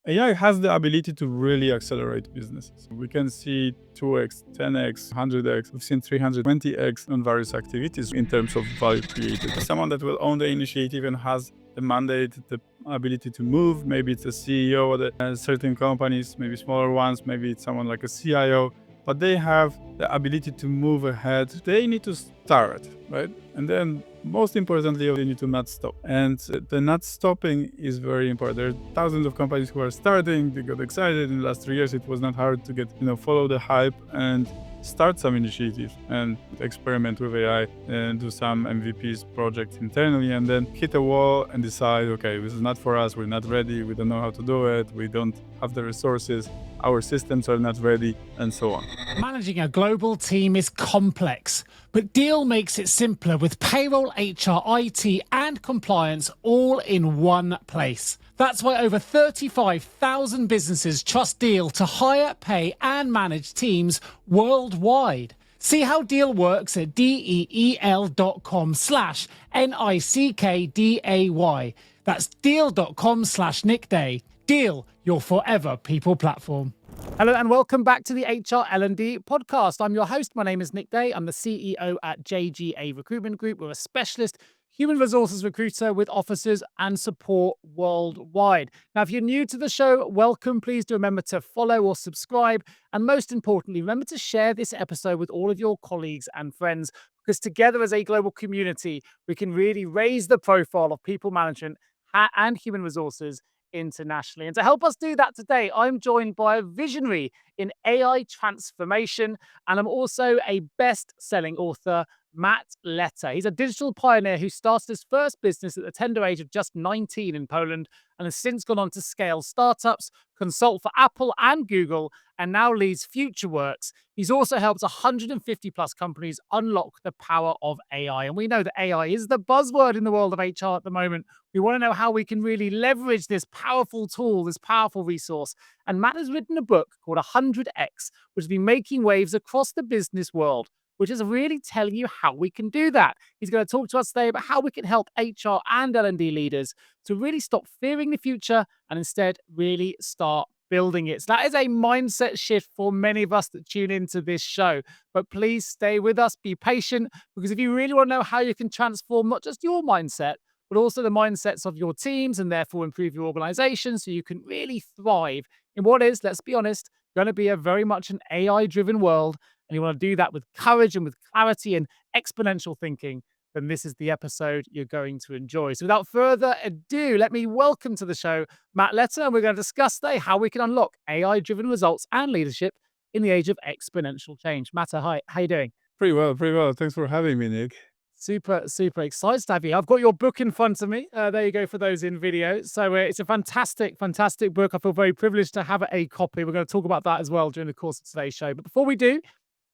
AI has the ability to really accelerate businesses. We can see 2x, 10x, 100x, we've seen 320x on various activities in terms of value created. Someone that will own the initiative and has the mandate, the ability to move, maybe it's a CEO of certain companies, maybe smaller ones, maybe it's someone like a CIO, but they have the ability to move ahead. They need to start, right? And then most importantly, they need to not stop. And the not stopping is very important. There are thousands of companies who are starting, they got excited. In the last 3 years, it was not hard to get, follow the hype and start some initiatives and experiment with AI and do some MVPs projects internally, and then hit a wall and decide, okay, this is not for us. We're not ready. We don't know how to do it. We don't have the resources. Our systems are not ready, and so on. Managing a global team is complex, but Deel makes it simpler with payroll, HR, IT, and compliance all in one place. That's why over 35,000 businesses trust Deel to hire, pay, and manage teams worldwide. See how Deel works at DEEL.com/NICKDAY. That's Deel.com/Nick Day. Deel, your forever people platform. Hello and welcome back to the HR L&D Podcast. I'm your host. My name is Nick Day. I'm the CEO at JGA Recruitment Group. We're a specialist human resources recruiter with offices and support worldwide. Now, if you're new to the show, welcome. Please do remember to follow or subscribe. And most importantly, remember to share this episode with all of your colleagues and friends, because together as a global community, we can really raise the profile of people management and human resources internationally. And to help us do that today, I'm joined by a visionary in AI transformation, and I'm also a best-selling author, Matt Leta. He's a digital pioneer who started his first business at the tender age of just 19 in Poland and has since gone on to scale startups, consult for Apple and Google, and now leads FutureWorks. He's also helped 150 plus companies unlock the power of AI. And we know that AI is the buzzword in the world of HR at the moment. We want to know how we can really leverage this powerful tool, this powerful resource. And Matt has written a book called 100X, which has been making waves across the business world, which is really telling you how we can do that. He's going to talk to us today about how we can help HR and L&D leaders to really stop fearing the future and instead really start building it. So that is a mindset shift for many of us that tune into this show. But please stay with us, be patient, because if you really want to know how you can transform not just your mindset, but also the mindsets of your teams and therefore improve your organization so you can really thrive in what is, let's be honest, going to be a very much an AI-driven world, and you want to do that with courage and with clarity and exponential thinking, then this is the episode you're going to enjoy. So without further ado, let me welcome to the show Matt Leta, and we're going to discuss today how we can unlock AI-driven results and leadership in the age of exponential change. Matt, hi, how you doing? Pretty well. Thanks for having me, Nick. Super excited to have you. I've got your book in front of me. There you go for those in video. So it's a fantastic book. I feel very privileged to have a copy. We're going to talk about that as well during the course of today's show. But before we do,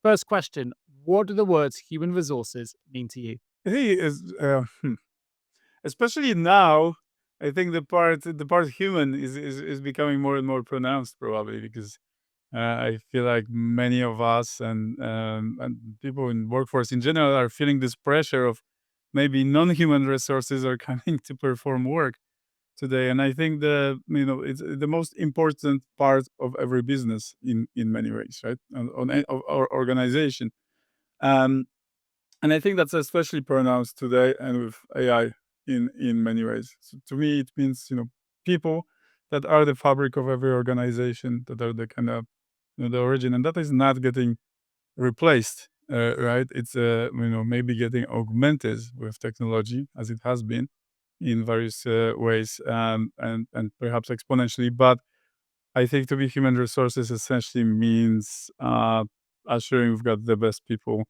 first question, what do the words human resources mean to you? Hey, especially now, I think the part human is becoming more and more pronounced, probably because I feel like many of us and people in workforce in general are feeling this pressure of maybe non-human resources are coming to perform work today. And I think it's the most important part of every business in many ways, right? Of our organization. Um, and I think that's especially pronounced today and with AI in many ways. So to me, it means, people that are the fabric of every organization, that are the kind of, the origin, and that is not getting replaced, right? It's maybe getting augmented with technology, as it has been in various ways, and perhaps exponentially. But I think to be human resources essentially means assuring we've got the best people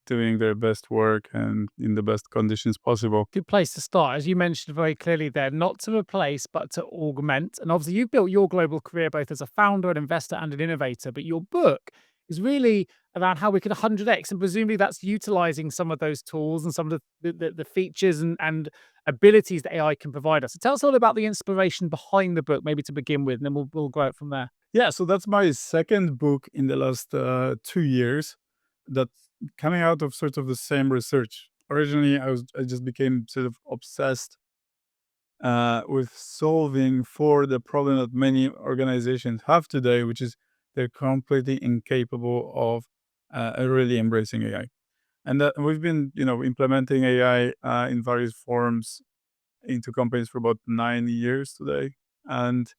doing their best work and in the best conditions possible. Good place to start. As you mentioned very clearly there, not to replace, but to augment. And obviously, you've built your global career both as a founder, an investor, and an innovator. But your book is really around how we can 100x. And presumably, that's utilizing some of those tools and some of the features and abilities that AI can provide us. So tell us a little about the inspiration behind the book, maybe to begin with, and then we'll go out from there. Yeah, so that's my second book in the last 2 years that's coming out of sort of the same research. Originally, I just became sort of obsessed with solving for the problem that many organizations have today, which is they're completely incapable of really embracing AI. And we've been, implementing AI in various forms into companies for about 9 years today. And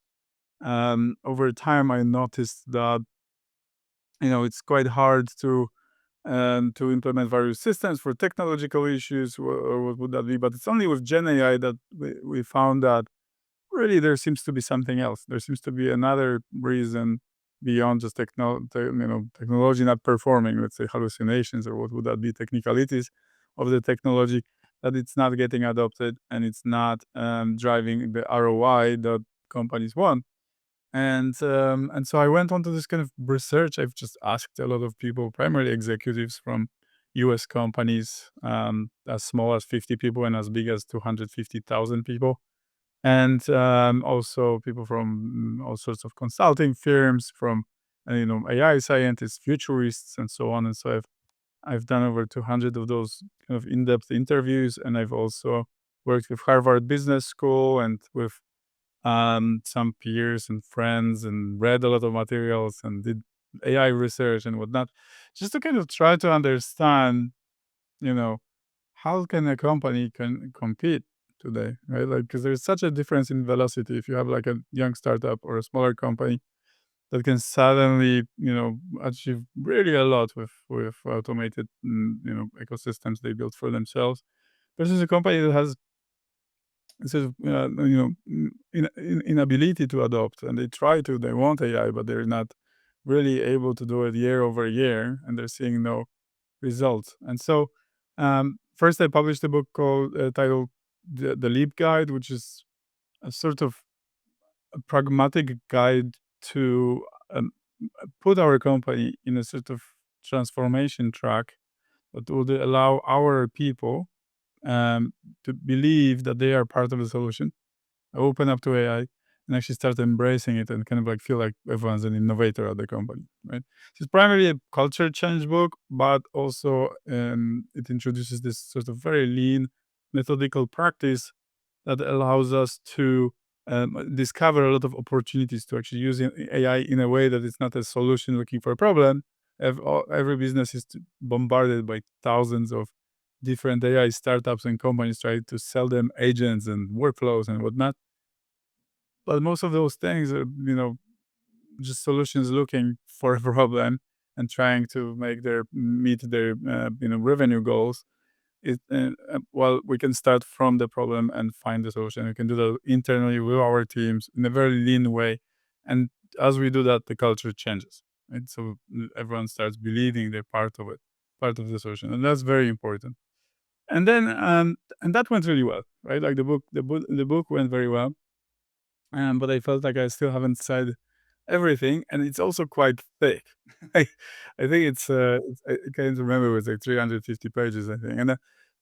over time, I noticed that, it's quite hard to implement various systems for technological issues, or what would that be? But it's only with Gen AI that we found that really there seems to be something else. There seems to be another reason beyond just technology not performing, let's say hallucinations, or what would that be, technicalities of the technology, that it's not getting adopted and it's not driving the ROI that companies want. And so I went on to this kind of research. I've just asked a lot of people, primarily executives from US companies, as small as 50 people and as big as 250,000 people. And also people from all sorts of consulting firms, from AI scientists, futurists, and so on. And so I've done over 200 of those kind of in-depth interviews, and I've also worked with Harvard Business School and with some peers and friends, and read a lot of materials and did AI research and whatnot, just to kind of try to understand, you know, how can a company can compete today, right? Like, because there's such a difference in velocity. If you have like a young startup or a smaller company that can suddenly, achieve really a lot with automated, ecosystems they built for themselves, versus a company that has sort of, inability to adopt, and they want AI, but they're not really able to do it year over year, and they're seeing no results. And so, first I published a book called titled the Leap Guide, which is a sort of a pragmatic guide to put our company in a sort of transformation track that would allow our people to believe that they are part of the solution, open up to AI, and actually start embracing it and kind of like feel like everyone's an innovator at the company, right? So it's primarily a culture change book, but also it introduces this sort of very lean methodical practice that allows us to discover a lot of opportunities to actually use AI in a way that it's not a solution looking for a problem. Every business is bombarded by thousands of different AI startups and companies trying to sell them agents and workflows and whatnot. But most of those things are, just solutions looking for a problem and trying to meet their, revenue goals. Well, we can start from the problem and find the solution. We can do that internally with our teams in a very lean way. And as we do that, the culture changes, right? So everyone starts believing they're part of it, part of the solution. And that's very important. And then, and that went really well, right? Like the book went very well. But I felt like I still haven't said everything, and it's also quite thick. I, I think I can't remember, it was like 350 pages, I think, and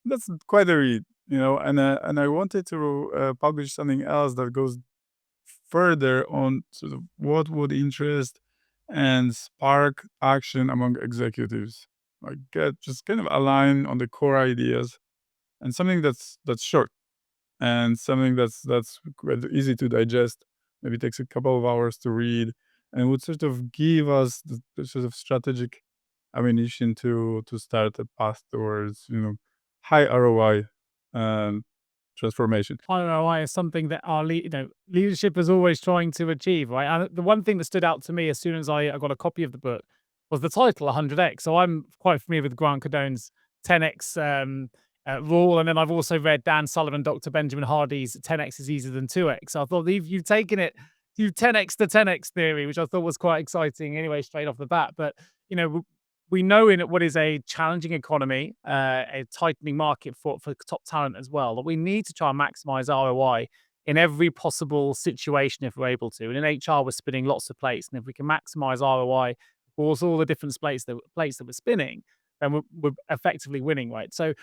that's quite a read, And I wanted to publish something else that goes further on sort of what would interest and spark action among executives, like just kind of align on the core ideas, and something that's short and something that's quite easy to digest. Maybe takes a couple of hours to read, and would sort of give us the sort of strategic ammunition to start a path towards high ROI um, transformation. ROI is something that our leadership is always trying to achieve, right? And the one thing that stood out to me as soon as I got a copy of the book was the title 100x. So I'm quite familiar with Grant Cardone's 10x rule, and then I've also read Dan Sullivan, Dr. Benjamin Hardy's 10x is easier than 2x. So I thought you've taken it, you've 10x the 10x theory, which I thought was quite exciting anyway, straight off the bat. But you know, we know in what is a challenging economy, a tightening market for top talent as well, that we need to try and maximize ROI in every possible situation if we're able to. And in HR, we're spinning lots of plates, and if we can maximize ROI for all the different plates that we're spinning, then we're effectively winning, right? So,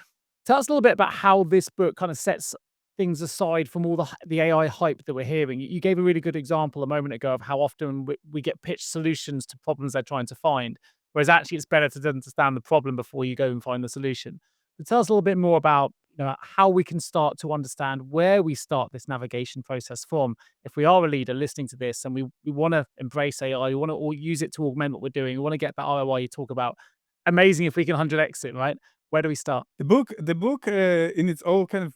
tell us a little bit about how this book kind of sets things aside from all the AI hype that we're hearing. You gave a really good example a moment ago of how often we get pitched solutions to problems they're trying to find. Whereas actually it's better to understand the problem before you go and find the solution. But tell us a little bit more about how we can start to understand where we start this navigation process from. If we are a leader listening to this and we want to embrace AI, we want to use it to augment what we're doing, we want to get that ROI you talk about. Amazing if we can 100x it, right? Where do we start? The book, in its own kind of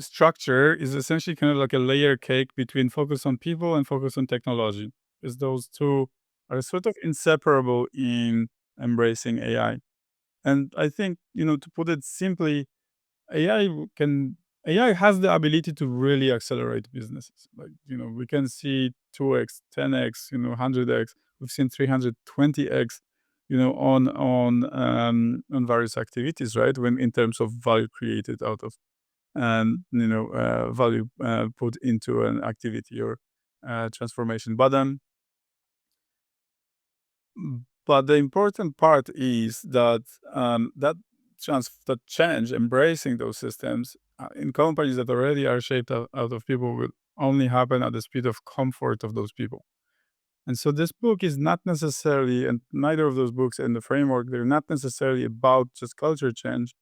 structure, is essentially kind of like a layer cake between focus on people and focus on technology, because those two are sort of inseparable in embracing AI. And I think, to put it simply, AI can AI has the ability to really accelerate businesses. Like, we can see 2x, 10x, 100x. We've seen 320x, on various activities, right? When in terms of value created out of value put into an activity or transformation. But the important part is that that change, embracing those systems in companies that already are shaped out of people, will only happen at the speed of comfort of those people. And so this book is not necessarily, and neither of those books and the framework, they're not necessarily about just culture change,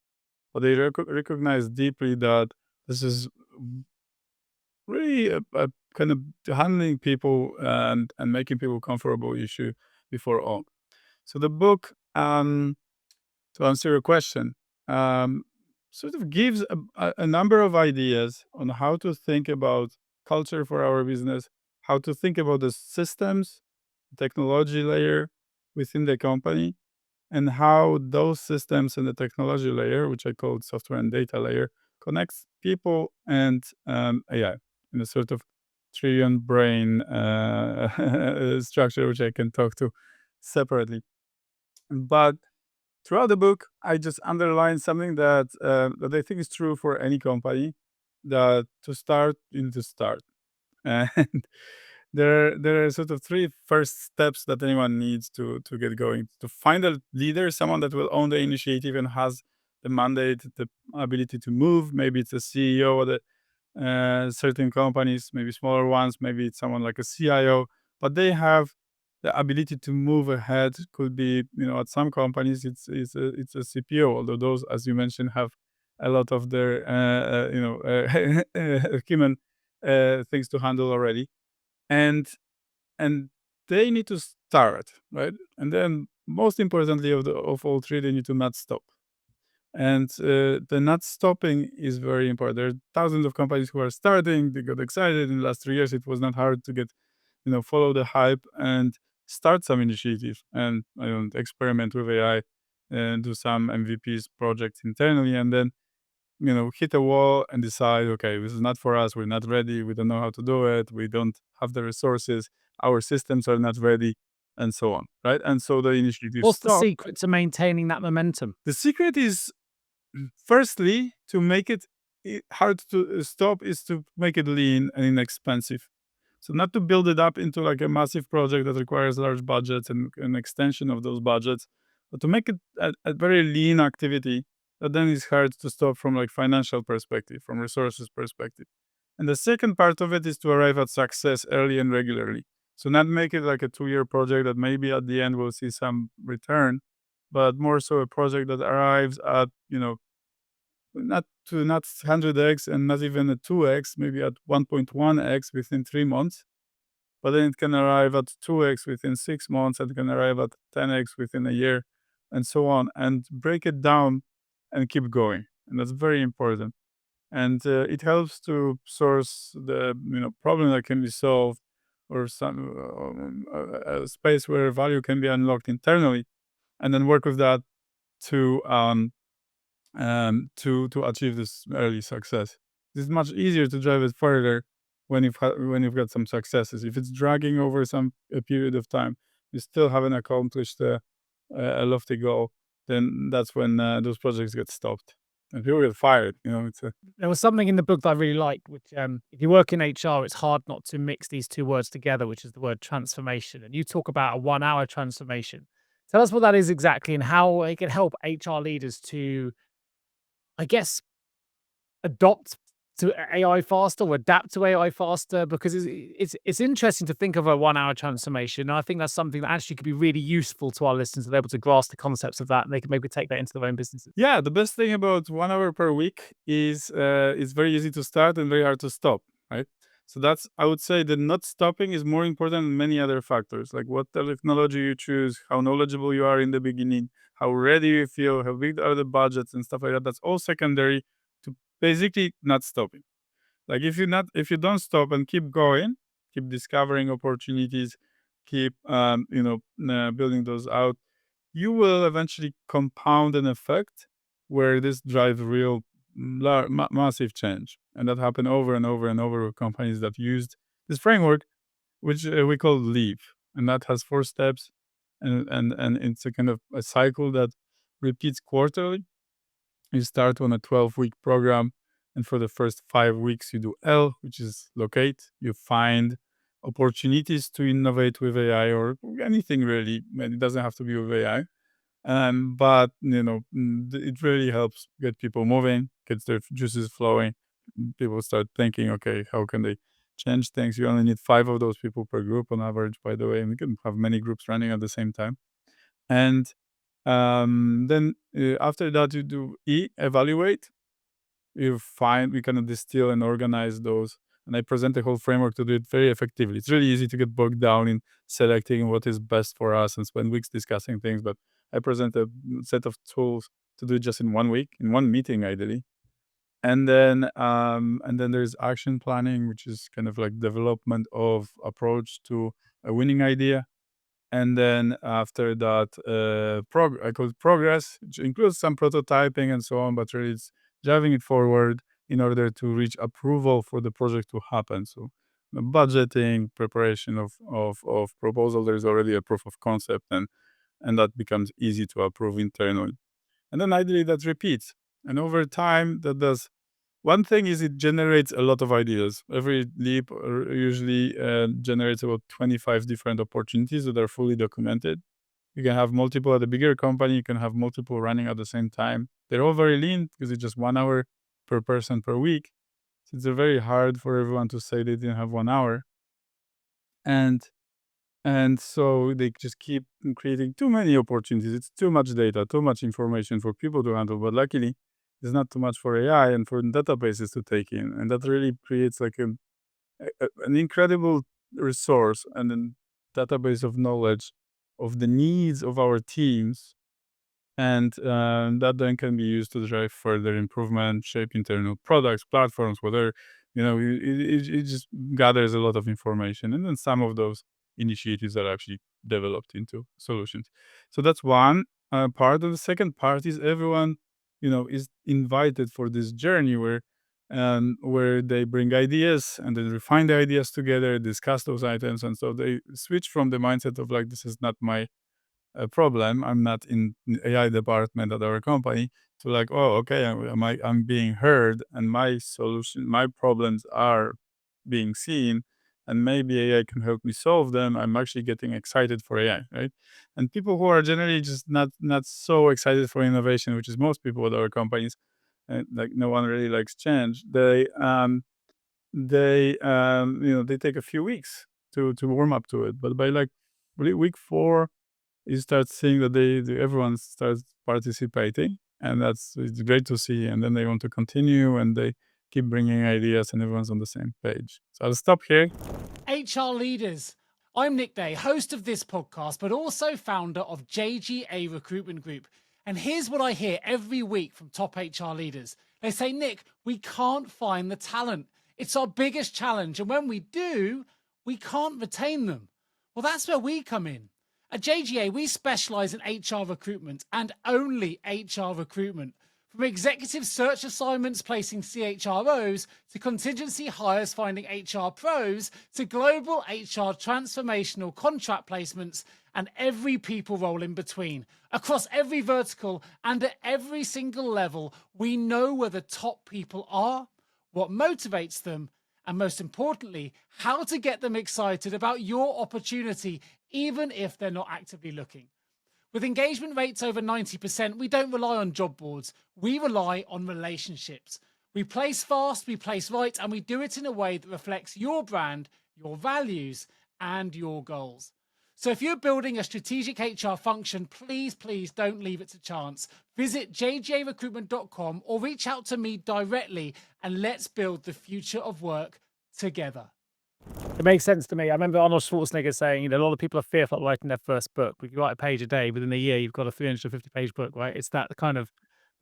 but they recognize deeply that this is really a kind of handling people and making people comfortable issue before all. So the book, to answer your question, sort of gives a number of ideas on how to think about culture for our business, how to think about the systems, technology layer within the company, and how those systems and the technology layer, which I call software and data layer, connects people and AI in a sort of trillion brain structure, which I can talk to separately. But throughout the book, I just underline something that I think is true for any company: that to start, you need to start. And there are sort of three first steps that anyone needs to get going: to find a leader, someone that will own the initiative and has the mandate, the ability to move. Maybe it's a CEO of the certain companies, maybe smaller ones, maybe it's someone like a CIO, but they have the ability to move ahead. Could be, at some companies it's a CPO, although those, as you mentioned, have a lot of their human things to handle already, and and they need to start, right? And then, most importantly of all three, they need to not stop. And the not stopping is very important. There are thousands of companies who are starting. They got excited in the last 3 years. It was not hard to get, follow the hype and start some initiative and experiment with AI and do some MVPs projects internally, and then hit a wall and decide, okay, this is not for us. We're not ready. We don't know how to do it. We don't have the resources. Our systems are not ready, and so on, right? And so the initiative What's the stop. secret to maintaining that momentum? The secret is, firstly, to make it hard to stop, is to make it lean and inexpensive. So not to build it up into like a massive project that requires large budgets and an extension of those budgets, but to make it a very lean activity that then is hard to stop from like financial perspective, from resources perspective. And the second part of it is to arrive at success early and regularly. So not make it like a 2-year project that maybe at the end will see some return, but more so a project that arrives at, not 100x and not even a 2x, maybe at 1.1x within 3 months. But then it can arrive at 2x within 6 months, and it can arrive at 10x within a year, and so on, and break it down and keep going. And that's very important. And it helps to source the problem that can be solved, or some a space where value can be unlocked internally, and then work with that to to achieve this early success. It's much easier to drive it further when when you've got some successes. If it's dragging over a period of time, you still haven't accomplished a lofty goal, then that's when those projects get stopped and people get fired. There was something in the book that I really liked, which if you work in HR, it's hard not to mix these two words together, which is the word transformation. And you talk about a 1 hour transformation. Tell us what that is exactly and how it can help HR leaders to, I guess, adopt to AI faster or adapt to AI faster? Because it's interesting to think of a 1 hour transformation. And I think that's something that actually could be really useful to our listeners to be able to grasp the concepts of that, and they can maybe take that into their own businesses. Yeah, the best thing about 1 hour per week is it's very easy to start and very hard to stop, right? So that's, I would say, that not stopping is more important than many other factors, like what technology you choose, how knowledgeable you are in the beginning, how ready you feel, how big are the budgets and stuff like that. That's all secondary to basically not stopping. Like if you don't stop and keep going, keep discovering opportunities, keep building those out, you will eventually compound an effect where this drives real massive change. And that happened over and over and over with companies that used this framework, which we call LEAP. And that has 4 steps. And it's a kind of a cycle that repeats quarterly. You start on a 12-week program. And for the first 5 weeks, you do L, which is locate. You find opportunities to innovate with AI or anything really. It doesn't have to be with AI. But it really helps get people moving, gets their juices flowing. People start thinking, okay, how can they change things? You only need 5 of those people per group on average, by the way, and we can have many groups running at the same time. And then after that, you do evaluate. You find we kind of distill and organize those. And I present the whole framework to do it very effectively. It's really easy to get bogged down in selecting what is best for us and spend weeks discussing things. But I present a set of tools to do it just in 1 week, in one meeting, ideally. And then there's action planning, which is kind of like development of approach to a winning idea. And then after that, I call it progress, which includes some prototyping and so on, but really it's driving it forward in order to reach approval for the project to happen. So budgeting, preparation of proposal, there's already a proof of concept, and that becomes easy to approve internally. And then ideally that repeats. And over time, that does one thing is it generates a lot of ideas. Every leap usually generates about 25 different opportunities that are fully documented. You can have multiple at a bigger company. You can have multiple running at the same time. They're all very lean because it's just 1 hour per person per week. So it's very hard for everyone to say they didn't have 1 hour. And so they just keep creating too many opportunities. It's too much data, too much information for people to handle. But luckily, there's not too much for AI and for databases to take in. And that really creates like an incredible resource and a database of knowledge of the needs of our teams. And that then can be used to drive further improvement, shape internal products, platforms, whatever. It just gathers a lot of information. And then some of those initiatives are actually developed into solutions. So that's one part. And the second part is everyone, is invited for this journey where they bring ideas and then refine the ideas together, discuss those items. And so they switch from the mindset of like, this is not my problem. I'm not in the AI department at our company to like, oh, okay, I'm being heard and my solution, my problems are being seen and maybe AI can help me solve them. I'm actually getting excited for AI, right? And people who are generally just not so excited for innovation, which is most people at our companies, like no one really likes change. They take a few weeks to warm up to it, but by like week 4, you start seeing that everyone starts participating, and it's great to see. And then they want to continue, and they keep bringing ideas, and everyone's on the same page. So I'll stop here. HR leaders. I'm Nick Day, host of this podcast, but also founder of JGA Recruitment Group. And here's what I hear every week from top HR leaders. They say, Nick, we can't find the talent. It's our biggest challenge. And when we do, we can't retain them. Well, that's where we come in. At JGA, we specialize in HR recruitment and only HR recruitment. From executive search assignments placing CHROs to contingency hires finding HR pros to global HR transformational contract placements and every people role in between. Across every vertical and at every single level, we know where the top people are, what motivates them, and most importantly, how to get them excited about your opportunity, even if they're not actively looking. With engagement rates over 90%, we don't rely on job boards. We rely on relationships. We place fast, we place right, and we do it in a way that reflects your brand, your values, and your goals. So if you're building a strategic HR function, please don't leave it to chance. Visit jjrecruitment.com or reach out to me directly and let's build the future of work together. It makes sense to me. I remember Arnold Schwarzenegger saying, a lot of people are fearful of writing their first book. If you write a page a day, within a year, you've got a 350-page book, right? It's that kind of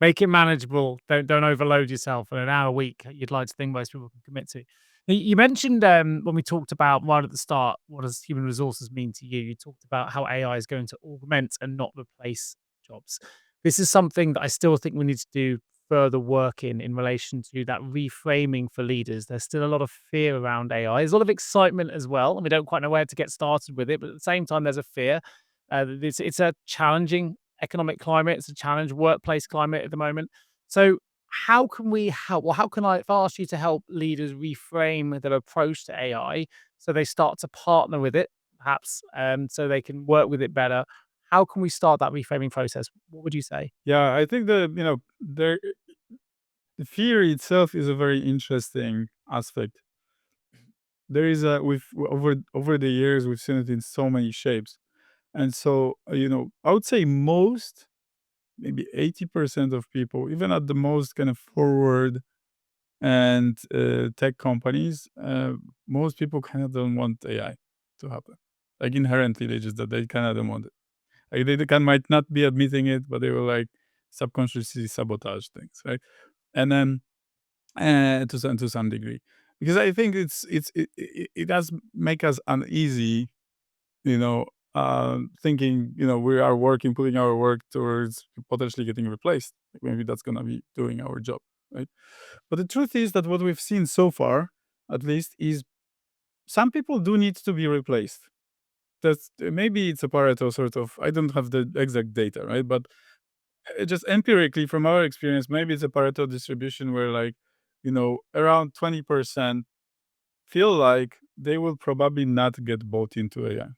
make it manageable. Don't overload yourself. And an hour a week, you'd like to think most people can commit to. You mentioned when we talked about right at the start, what does human resources mean to you? You talked about how AI is going to augment and not replace jobs. This is something that I still think we need to do further work in relation to that reframing for leaders. There's still a lot of fear around AI. There's a lot of excitement as well, and we don't quite know where to get started with it. But at the same time, there's a fear. It's a challenging economic climate. It's a challenge workplace climate at the moment. So how can we help? Well, how can I, if I ask you to help leaders reframe their approach to AI so they start to partner with it, perhaps, so they can work with it better? How can we start that reframing process? What would you say? Yeah, I think the fear itself is a very interesting aspect. There is a we've over the years we've seen it in so many shapes, and so I would say most, maybe 80% of people, even at the most kind of forward and tech companies, most people kind of don't want AI to happen. Like inherently, they kind of don't want it. Like they can might not be admitting it, but they will like subconsciously sabotage things, right? And then to some degree, because I think it does make us uneasy, you know, thinking we are working, putting our work towards potentially getting replaced. Like maybe that's gonna be doing our job, right? But the truth is that what we've seen so far, at least, is some people do need to be replaced. That's maybe it's a Pareto sort of. I don't have the exact data, right? But just empirically from our experience, maybe it's a Pareto distribution where like, around 20% feel like they will probably not get bought into AI,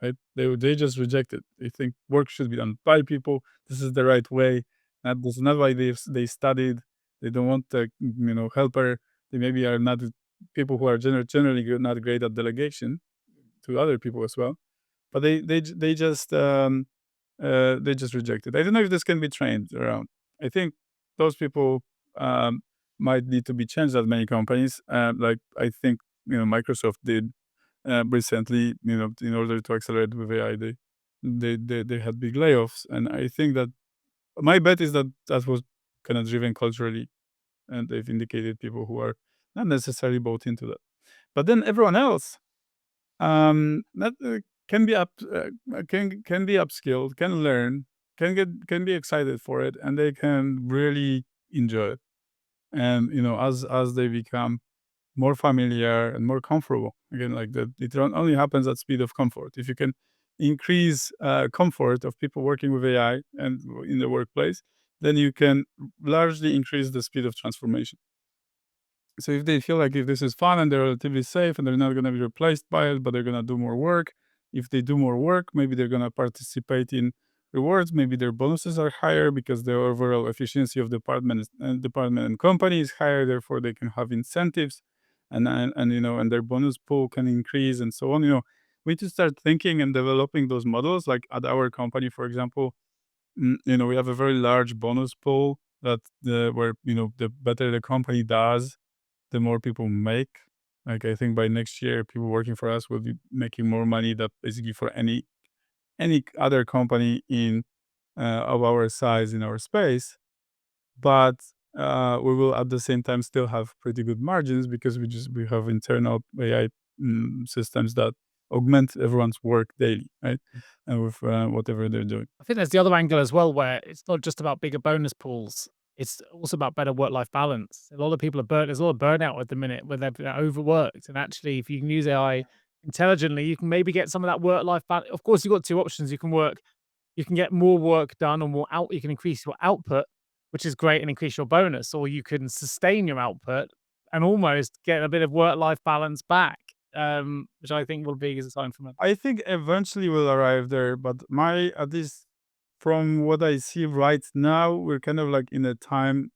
right? They just reject it. They think work should be done by people. This is the right way. This is not why they studied. They don't want the helper. They maybe are not people who are generally not great at delegation to other people as well. But they just reject it. I don't know if this can be trained around. I think those people might need to be changed at many companies. Like I think Microsoft did recently. In order to accelerate with AI, they had big layoffs, and I think that my bet is that that was kind of driven culturally, and they've indicated people who are not necessarily bought into that. But then everyone else, that can be can be upskilled, can learn, can be excited for it, and they can really enjoy it. And as they become more familiar and more comfortable, again, like that, it only happens at speed of comfort. If you can increase comfort of people working with AI and in the workplace, then you can largely increase the speed of transformation. So if they feel like if this is fun and they're relatively safe and they're not going to be replaced by it, but they're going to do more work. If they do more work, maybe they're going to participate in rewards. Maybe their bonuses are higher because the overall efficiency of department and company is higher. Therefore, they can have incentives, and their bonus pool can increase and so on. We need to start thinking and developing those models. Like at our company, for example, we have a very large bonus pool that where the better the company does, the more people make. Like I think by next year, people working for us will be making more money than basically for any other company in of our size in our space. But we will at the same time still have pretty good margins because we have internal AI systems that augment everyone's work daily, right? And with whatever they're doing. I think there's the other angle as well, where it's not just about bigger bonus pools. It's also about better work-life balance. A lot of people are burnt. There's a lot of burnout at the minute where they're overworked. And actually, if you can use AI intelligently, you can maybe get some of that work-life balance. Of course, you've got two options. You can get more work done or more out. You can increase your output, which is great, and increase your bonus, or you can sustain your output and almost get a bit of work-life balance back, which I think will be a sign from it. I think eventually we'll arrive there, but at least from what I see right now, we're kind of like in a time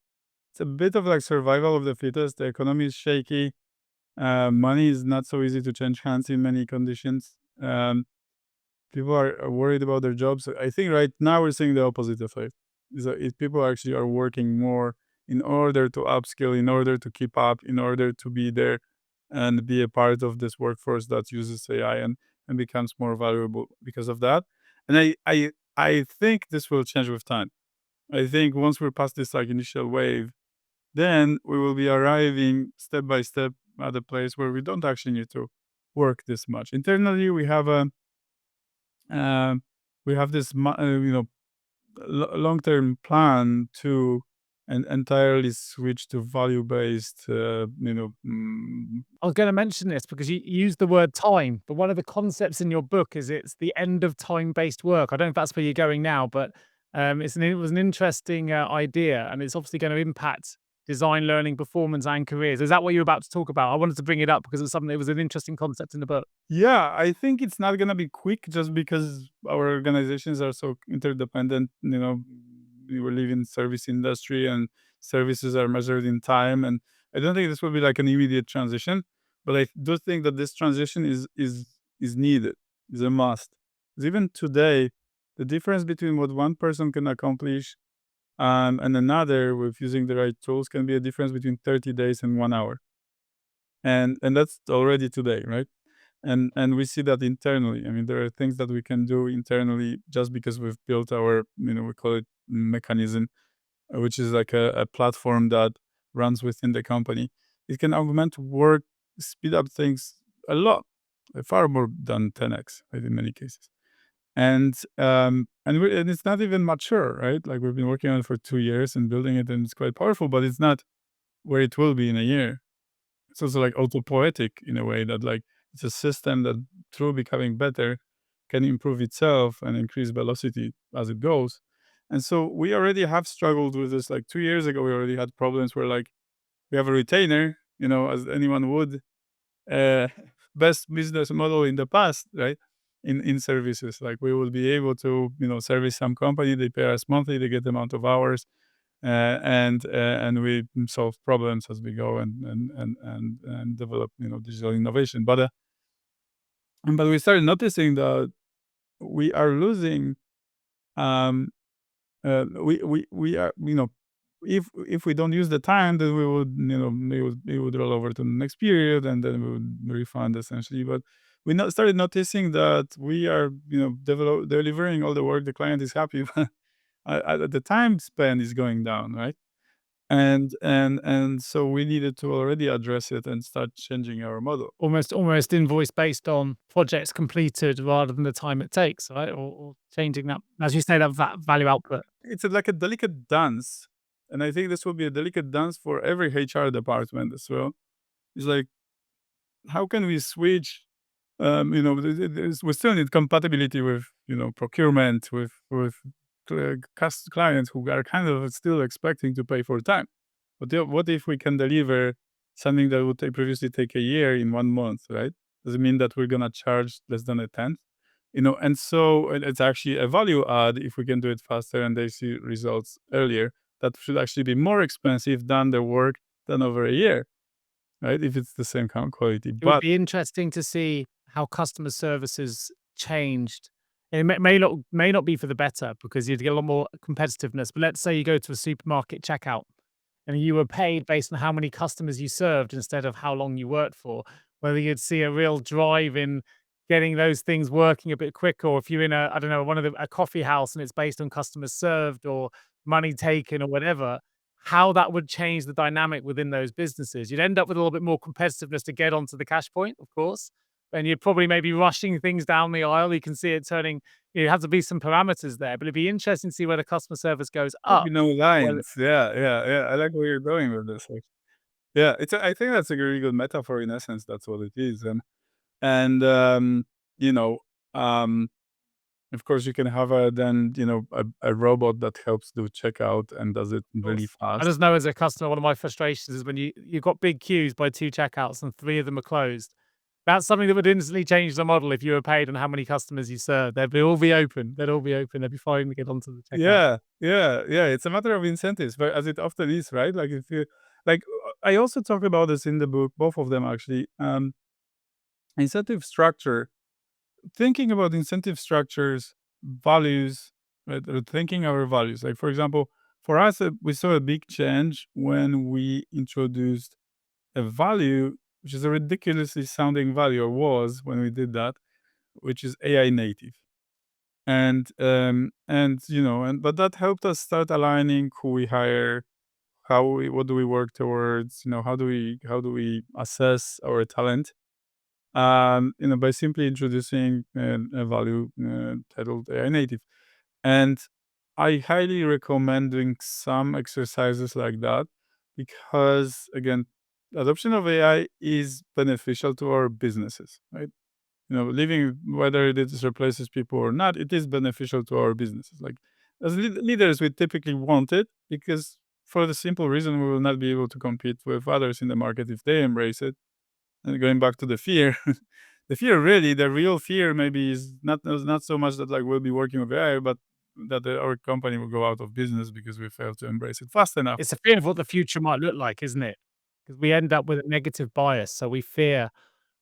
it's a bit of like survival of the fittest. The economy is shaky. Money is not so easy to change hands in many conditions. People are worried about their jobs. I think right now we're seeing the opposite effect. Is that if people actually are working more in order to upskill, in order to keep up, in order to be there and be a part of this workforce that uses AI and becomes more valuable because of that. And I think this will change with time. I think once we're past this like initial wave, then we will be arriving step by step at a place where we don't actually need to work this much. Internally, um, we have this long-term plan to and entirely switch to value-based. I was going to mention this because you used the word time, but one of the concepts in your book is it's the end of time-based work. I don't know if that's where you're going now, but it was an interesting idea, and it's obviously going to impact design, learning, performance, and careers. Is that what you're about to talk about? I wanted to bring it up because it was an interesting concept in the book. Yeah, I think it's not gonna be quick just because our organizations are so interdependent. We live in service industry and services are measured in time. And I don't think this will be like an immediate transition, but I do think that this transition is needed, is a must. 'Cause even today, the difference between what one person can accomplish and another with using the right tools can be a difference between 30 days and 1 hour. And that's already today, right? And we see that internally. I mean, there are things that we can do internally just because we've built our, we call it mechanism, which is like a platform that runs within the company. It can augment work, speed up things a lot, far more than 10x, right, in many cases. And it's not even mature, right? Like we've been working on it for 2 years and building it, and it's quite powerful, but it's not where it will be in a year. It's also like auto-poetic in a way that like it's a system that through becoming better can improve itself and increase velocity as it goes. And so we already have struggled with this. Like 2 years ago, we already had problems where like we have a retainer, as anyone would, uh, best business model in the past, right? In services, like we will be able to, service some company, they pay us monthly, they get the amount of hours, and we solve problems as we go and develop digital innovation. But we started noticing that we are losing. We are if we don't use the time, then we would we would roll over to the next period, and then we would refund essentially. But we started noticing that we are delivering all the work, the client is happy, but the time spent is going down, right? And so we needed to already address it and start changing our model. Almost invoice based on projects completed rather than the time it takes, right? Or changing that, as you say, that value output. It's like a delicate dance, and I think this will be a delicate dance for every HR department as well. It's like, how can we switch? We still need compatibility with procurement, with clients who are kind of still expecting to pay for time. But what if we can deliver something that would previously take a year in 1 month, right? Does it mean that we're gonna charge less than a tenth? And so it's actually a value add if we can do it faster and they see results earlier. That should actually be more expensive than the work done over a year, right? If it's the same kind of quality. It would But be interesting to see how customer services changed. It may not be for the better because you'd get a lot more competitiveness. But let's say you go to a supermarket checkout and you were paid based on how many customers you served instead of how long you worked for, whether you'd see a real drive in getting those things working a bit quicker, or if you're in I don't know, a coffee house and it's based on customers served or money taken or whatever, how that would change the dynamic within those businesses. You'd end up with a little bit more competitiveness to get onto the cash point, of course, and you're probably maybe rushing things down the aisle. You can see it turning. You have to be some parameters there, but it'd be interesting to see where the customer service goes up. Well, lines. Yeah, yeah, yeah. I like where you're going with this. Like, yeah, I think that's a really good metaphor. In essence, that's what it is. And you know, um, of course, you can have a robot that helps do checkout and does it really I fast. just know as a customer, one of my frustrations is when you've got big queues by 2 checkouts and 3 of them are closed. That's something that would instantly change the model if you were paid on how many customers you serve. They'd all be open. They'd all be open. They'd be fine to get onto the checkout. Yeah. It's a matter of incentives, but as it often is, right? Like if you like, I also talk about this in the book, both of them actually. Incentive structure. Thinking about incentive structures, values, right? Or thinking our values. Like for example, for us, we saw a big change when we introduced a value, which is a ridiculously sounding value, or was when we did that, which is AI native. And but that helped us start aligning who we hire, what do we work towards, how do we assess our talent, by simply introducing a value titled AI native. And I highly recommend doing some exercises like that because, again, adoption of AI is beneficial to our businesses, right? Living, whether it is replaces people or not, it is beneficial to our businesses. Like as leaders, we typically want it because for the simple reason we will not be able to compete with others in the market if they embrace it. And going back to the fear, the real fear maybe is not so much that like we'll be working with AI, but that our company will go out of business because we failed to embrace it fast enough. It's a fear of what the future might look like, isn't it? Because we end up with a negative bias. So we fear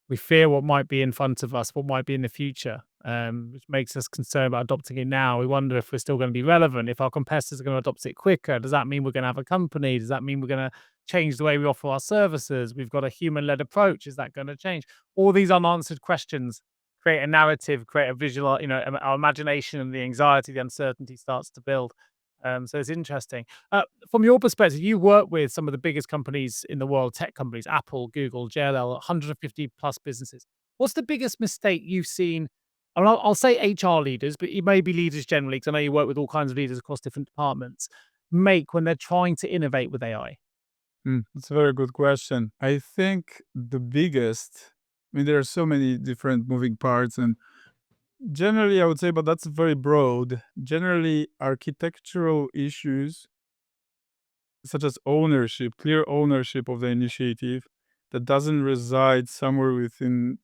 what might be in front of us, what might be in the future, which makes us concerned about adopting it now. We wonder if we're still going to be relevant, if our competitors are going to adopt it quicker. Does that mean we're going to have a company? Does that mean we're going to change the way we offer our services? We've got a human-led approach. Is that going to change? All these unanswered questions create a narrative, create a visual, our imagination and the anxiety, the uncertainty starts to build. So it's interesting. From your perspective, you work with some of the biggest companies in the world, tech companies, Apple, Google, JLL, 150 plus businesses. What's the biggest mistake you've seen? And I'll say HR leaders, but it may be leaders generally, because I know you work with all kinds of leaders across different departments, make when they're trying to innovate with AI. That's a very good question. I think the biggest, I mean, there are so many different moving parts, and generally, I would say, but that's very broad. Generally, architectural issues such as ownership, clear ownership of the initiative that doesn't reside somewhere within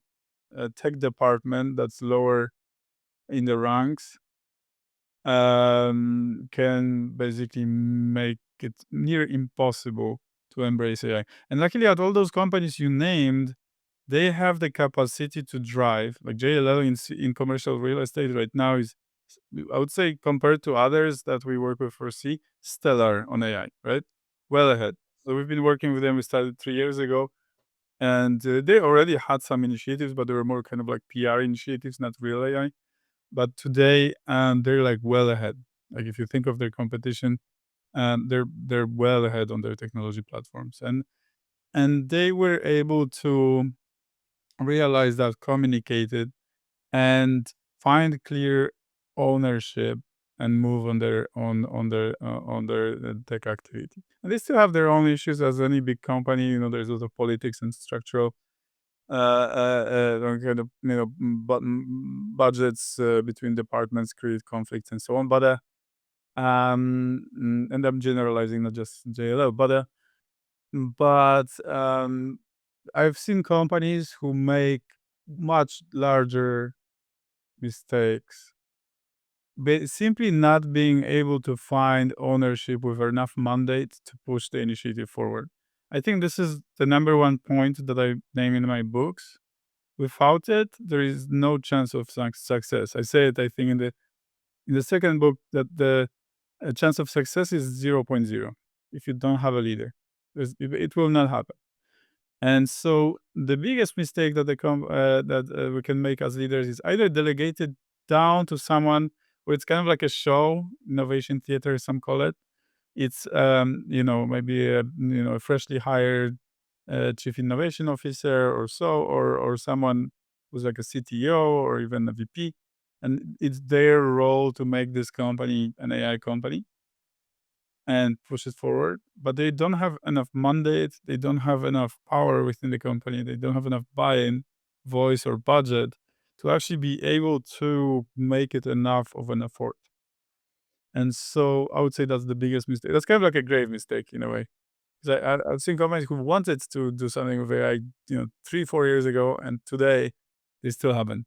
a tech department that's lower in the ranks, can basically make it near impossible to embrace AI. And luckily, at all those companies you named, they have the capacity to drive. Like JLL in commercial real estate right now is, I would say, compared to others that we work with for C, stellar on AI, right? Well ahead. So we've been working with them. We started 3 years ago, and they already had some initiatives, but they were more kind of like PR initiatives, not real AI. But today, they're like well ahead. Like if you think of their competition, they're well ahead on their technology platforms, and they were able to realize that, communicate it, and find clear ownership and move on their tech activity. And they still have their own issues as any big company. There's a lot of politics and structural kind of budgets between departments create conflicts and so on. But and I'm generalizing, not just JLL, but I've seen companies who make much larger mistakes, simply not being able to find ownership with enough mandate to push the initiative forward. I think this is the number one point that I name in my books. Without it, there is no chance of success. I say it, I think, in the second book, that the chance of success is 0.0 if you don't have a leader. It will not happen. And so the biggest mistake that we can make as leaders is either delegate it down to someone where it's kind of like a show, innovation theater, some call it. It's maybe a freshly hired chief innovation officer or so, or someone who's like a CTO or even a VP, and it's their role to make this company an AI company and push it forward. But they don't have enough mandate, they don't have enough power within the company, they don't have enough buy-in, voice, or budget to actually be able to make it enough of an effort. And so I would say that's the biggest mistake. That's kind of like a grave mistake in a way. Because I've seen companies who wanted to do something with AI, 3-4 years ago, and today they still haven't.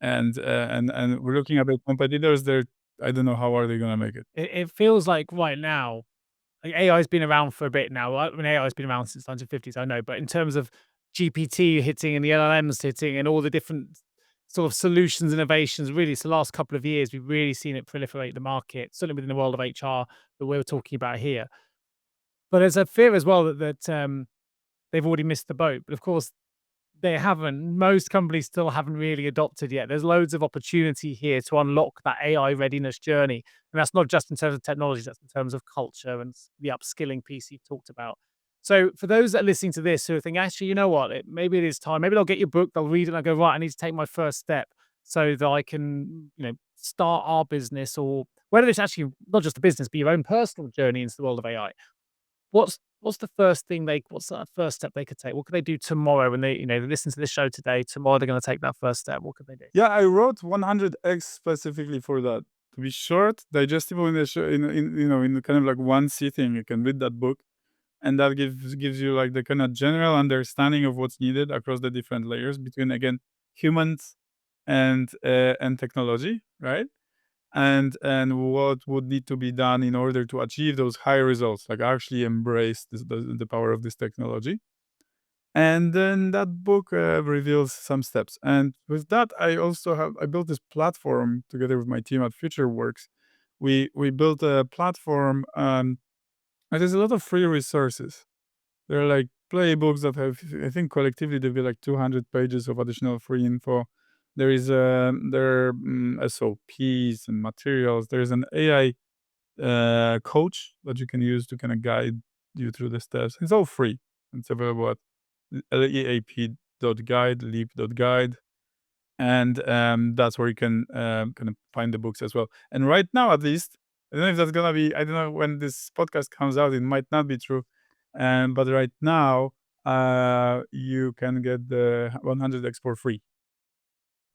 And we're looking at the competitors. I don't know how are they gonna make it. It feels like right now, like AI's been around for a bit now. I mean, AI's been around since 1950s, I know, but in terms of GPT hitting and the LLMs hitting and all the different sort of solutions, innovations, really, it's the last couple of years we've really seen it proliferate the market, certainly within the world of HR that we're talking about here. But there's a fear as well that they've already missed the boat. But of course, they haven't. Most companies still haven't really adopted yet. There's loads of opportunity here to unlock that AI readiness journey. And that's not just in terms of technology, that's in terms of culture and the upskilling piece you've talked about. So for those that are listening to this who are thinking, actually, you know what, maybe it is time. Maybe they'll get your book, they'll read it and I go, right, I need to take my first step so that I can, start our business, or whether it's actually not just a business, but your own personal journey into the world of AI. What's the first thing what's that first step they could take? What could they do tomorrow when they listen to this show today? Tomorrow they're gonna take that first step. What could they do? Yeah, I wrote 100x specifically for that. To be short, digestible in the show, in kind of like one sitting, you can read that book, and that gives you like the kind of general understanding of what's needed across the different layers between, again, humans and technology, right? And what would need to be done in order to achieve those high results, like actually embrace the power of this technology. And then that book reveals some steps. And with that, I built this platform together with my team at FutureWorks. We built a platform, and there's a lot of free resources. There are like playbooks that have, I think collectively they've got like 200 pages of additional free info. There are SOPs and materials. There's an AI coach that you can use to kind of guide you through the steps. It's all free. It's available at leap.guide, leap.guide. And that's where you can kind of find the books as well. And right now, at least, I don't know if that's gonna be. I don't know when this podcast comes out. It might not be true, but right now, you can get the 100x for free,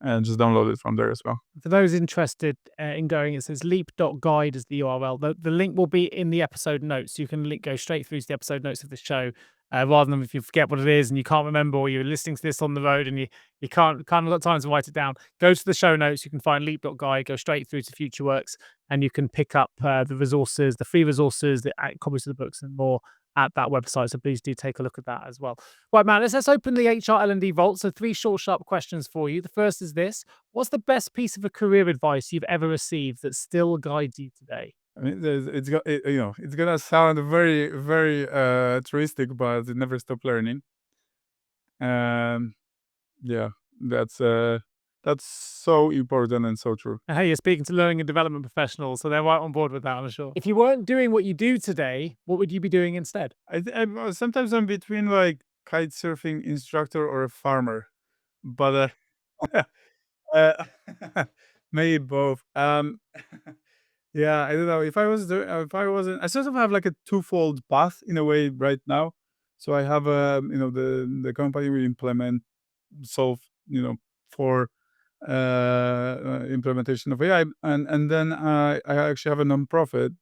and just download it from there as well. For those interested in going, it says leap.guide is the URL. The link will be in the episode notes. You can go straight through to the episode notes of the show, rather than if you forget what it is and you can't remember, or you're listening to this on the road and you can't got time to write it down. Go to the show notes. You can find leap.guide, go straight through to FutureWorks, and you can pick up the resources, the free resources, the copies of the books and more at that website. So please do take a look at that as well. Right, Matt, let's open the HR L&D vault. So 3 short, sharp questions for you. The first is this: what's the best piece of a career advice you've ever received that still guides you today? I mean, it's gonna sound very, very altruistic, but it never stop learning. Yeah, that's so important and so true. Hey, you're speaking to learning and development professionals, so they're right on board with that, I'm sure. If you weren't doing what you do today, what would you be doing instead? Sometimes I'm between like kite surfing instructor or a farmer, but uh, maybe both. Yeah, I don't know. If I wasn't, I sort of have like a twofold path in a way right now. So I have the company we solve for implementation of AI, and then I actually have a nonprofit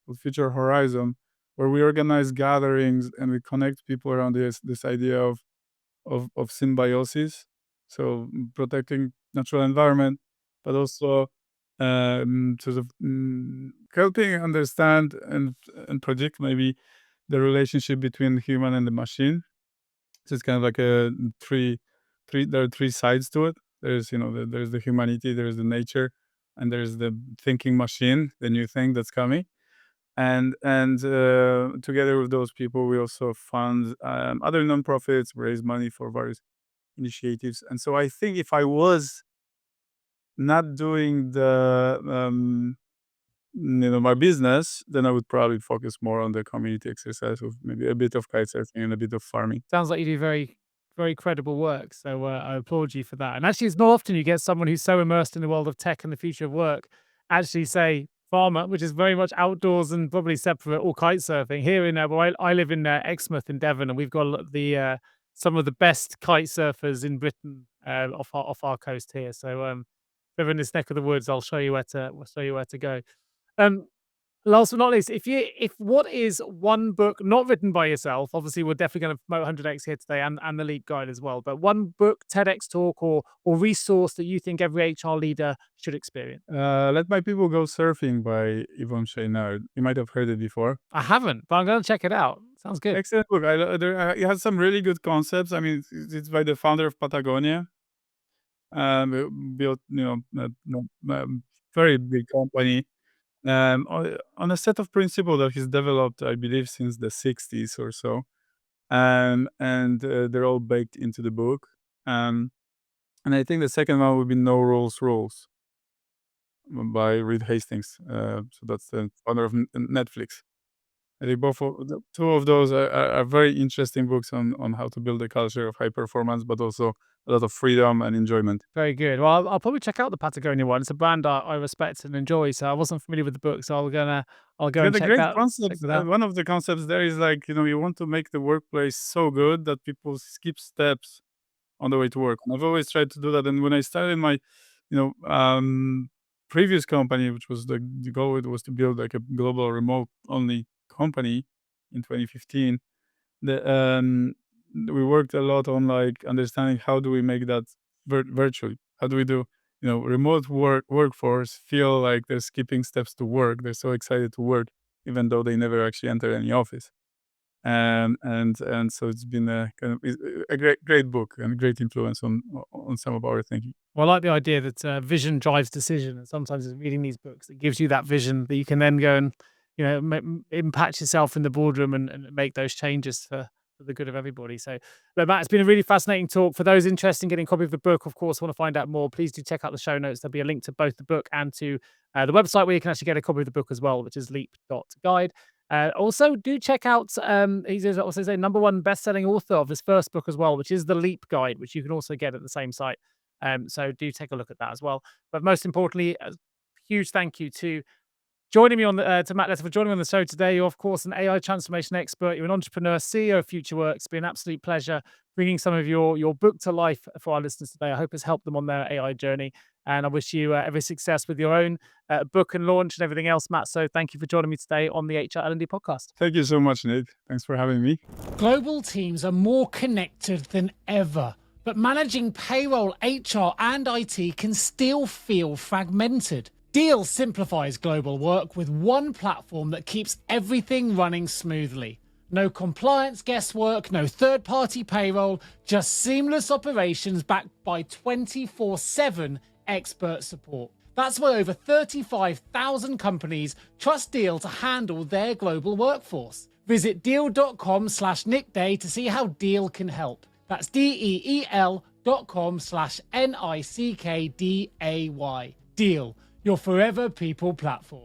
called Future Horizon, where we organize gatherings and we connect people around this idea of symbiosis, so protecting natural environment, but also sort of helping understand and predict maybe the relationship between the human and the machine. So it's kind of like a three. There are 3 sides to it. There's the humanity, there's the nature, and there's the thinking machine, the new thing that's coming. And together with those people, we also fund other nonprofits, raise money for various initiatives. And so I think if I was not doing my business, then I would probably focus more on the community exercise of maybe a bit of kite surfing and a bit of farming. Sounds like you do very, very credible work. So I applaud you for that. And actually, it's not often you get someone who's so immersed in the world of tech and the future of work actually say farmer, which is very much outdoors and probably separate, or kite surfing. Here in where I live in Exmouth in Devon, and we've got some of the best kite surfers in Britain off our coast here. So if ever in this neck of the woods, I'll show you where to go. Um, Last but not least, if what is one book not written by yourself, obviously we're definitely going to promote 100x here today and the Leap Guide as well, but one book, TEDx talk, or resource that you think every HR leader should experience? Let My People Go Surfing by Yvonne Chouinard. You might have heard it before. I haven't, but I'm going to check it out. Sounds good. Excellent book. It has some really good concepts. I mean, it's by the founder of Patagonia. Built, very big company. On a set of principles that he's developed, I believe, since the 60s or so. They're all baked into the book. And I think the second one would be No Rules by Reed Hastings. So that's the founder of Netflix. I think two of those are very interesting books on how to build a culture of high performance, but also a lot of freedom and enjoyment. Very good. Well, I'll probably check out the Patagonia one. It's a brand I respect and enjoy, so I wasn't familiar with the book, so I'll go and check Great that. concept. One of the concepts there is like, you want to make the workplace so good that people skip steps on the way to work. And I've always tried to do that. And when I started my, previous company, which was the goal, it was to build like a global remote only company in 2015. We worked a lot on like understanding how do we make that virtually. How do we do remote workforce feel like they're skipping steps to work. They're so excited to work, even though they never actually enter any office. And so it's been a kind of a great book and a great influence on some of our thinking. Well, I like the idea that vision drives decision, and sometimes it's reading these books that gives you that vision that you can then go and impact yourself in the boardroom and make those changes for the good of everybody. So, look, Matt, it's been a really fascinating talk. For those interested in getting a copy of the book, of course, want to find out more, please do check out the show notes. There'll be a link to both the book and to the website where you can actually get a copy of the book as well, which is leap.guide. Also, do check out, he's also a number one best-selling author of his first book as well, which is the Leap Guide, which you can also get at the same site. So do take a look at that as well. But most importantly, a huge thank you to joining me on to Matt Leta for joining me on the show today. You're, of course, an AI transformation expert. You're an entrepreneur, CEO of FutureWorks. It's been an absolute pleasure bringing some of your book to life for our listeners today. I hope it's helped them on their AI journey. And I wish you every success with your own book and launch and everything else, Matt. So thank you for joining me today on the HR L&D podcast. Thank you so much, Nick. Thanks for having me. Global teams are more connected than ever, but managing payroll, HR, and IT can still feel fragmented. Deel simplifies global work with one platform that keeps everything running smoothly. No compliance guesswork, no third-party payroll, just seamless operations backed by 24/7 expert support. That's why over 35,000 companies trust Deel to handle their global workforce. Visit deel.com/nickday to see how Deel can help. That's DEEL.com/NICKDAY. Deel, your forever people platform.